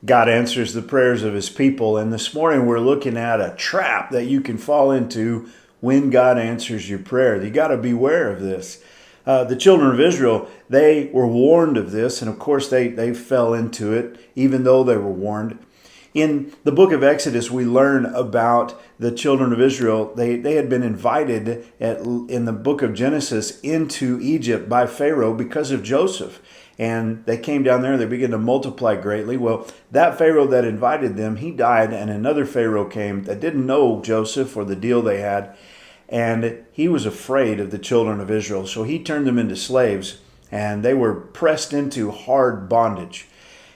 God answers the prayers of his people. And this morning we're looking at a trap that you can fall into when God answers your prayer. You got to beware of this. The children of Israel, they were warned of this. And of course they fell into it, even though they were warned. In the book of Exodus, we learn about the children of Israel. They had been invited in the book of Genesis into Egypt by Pharaoh because of Joseph. And they came down there and they began to multiply greatly. Well, that Pharaoh that invited them, he died, and another Pharaoh came that didn't know Joseph or the deal they had. And he was afraid of the children of Israel. So he turned them into slaves, and they were pressed into hard bondage.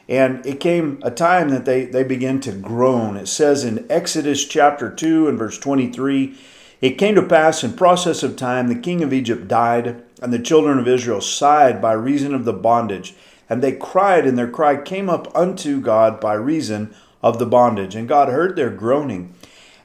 And it came a time that they began to groan. It says in Exodus chapter 2 and verse 23, "It came to pass in process of time, the king of Egypt died, and the children of Israel sighed by reason of the bondage. And they cried, and their cry came up unto God by reason of the bondage. And God heard their groaning.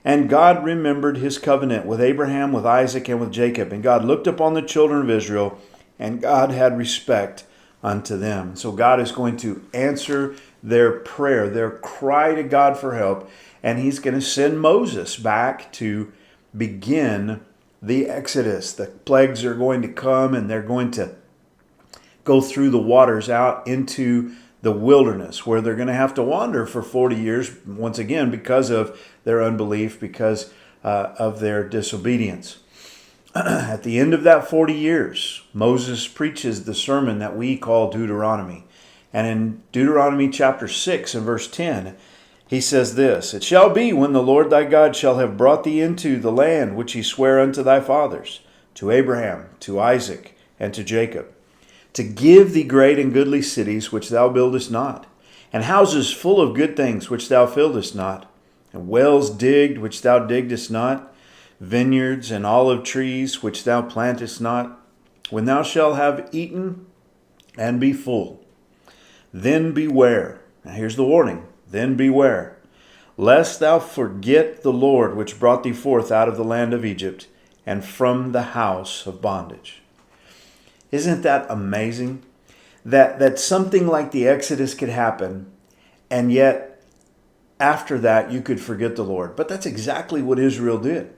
And God remembered his covenant with Abraham, with Isaac, and with Jacob. And God looked upon the children of Israel, and God had respect unto them." So God is going to answer their prayer, their cry to God for help, and he's going to send Moses back to begin the Exodus. The plagues are going to come, and they're going to go through the waters out into the wilderness, where they're going to have to wander for 40 years, once again, because of their unbelief, because of their disobedience. At the end of that 40 years, Moses preaches the sermon that we call Deuteronomy. And in Deuteronomy chapter 6 and verse 10, he says this, "It shall be when the Lord thy God shall have brought thee into the land which he sware unto thy fathers, to Abraham, to Isaac, and to Jacob, to give thee great and goodly cities which thou buildest not, and houses full of good things which thou fillest not, and wells digged which thou diggedest not, vineyards and olive trees which thou plantest not, when thou shalt have eaten and be full. Then beware," now here's the warning, "then beware, lest thou forget the Lord which brought thee forth out of the land of Egypt, and from the house of bondage." Isn't that amazing? That something like the Exodus could happen, and yet after that you could forget the Lord. But that's exactly what Israel did.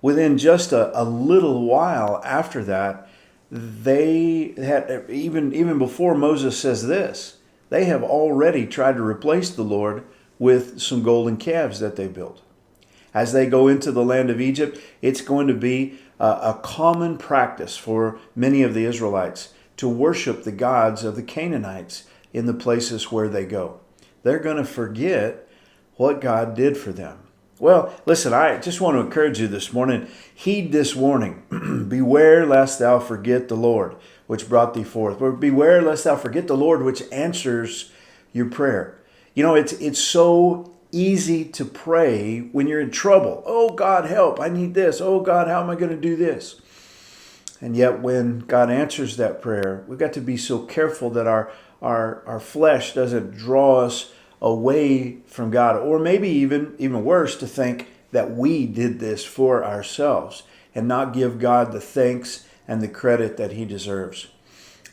Within just a little while after that, they had, even before Moses says this, they have already tried to replace the Lord with some golden calves that they built. As they go into the land of Egypt, it's going to be a common practice for many of the Israelites to worship the gods of the Canaanites in the places where they go. They're going to forget what God did for them. Well, listen, I just want to encourage you this morning. Heed this warning. Beware lest thou forget the Lord, which brought thee forth. Or beware lest thou forget the Lord, which answers your prayer. You know, it's so easy to pray when you're in trouble. Oh, God, help. I need this. Oh, God, how am I going to do this? And yet when God answers that prayer, we've got to be so careful that our flesh doesn't draw us away from God, or maybe even worse, to think that we did this for ourselves and not give God the thanks and the credit that he deserves.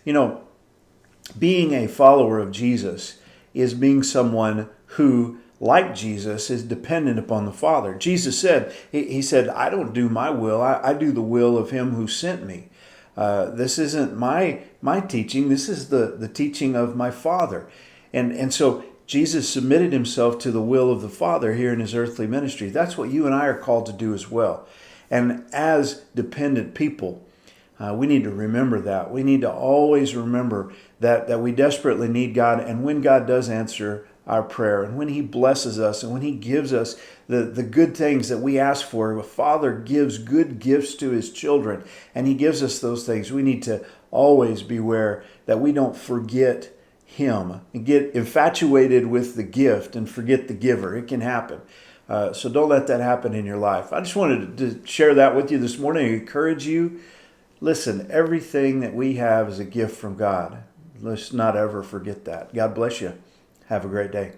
You know, being a follower of Jesus is being someone who, like Jesus, is dependent upon the Father. Jesus said, he said, "I don't do my will, I do the will of him who sent me." This isn't my teaching, this is the teaching of my Father. And so Jesus submitted himself to the will of the Father here in his earthly ministry. That's what you and I are called to do as well. And as dependent people, we need to remember that. We need to always remember that we desperately need God. And when God does answer our prayer, and when he blesses us, and when he gives us the good things that we ask for, a father gives good gifts to his children, and he gives us those things, we need to always beware that we don't forget him and get infatuated with the gift and forget the giver. It can happen. So don't let that happen in your life. I just wanted to share that with you this morning and encourage you. Listen, everything that we have is a gift from God. Let's not ever forget that. God bless you. Have a great day.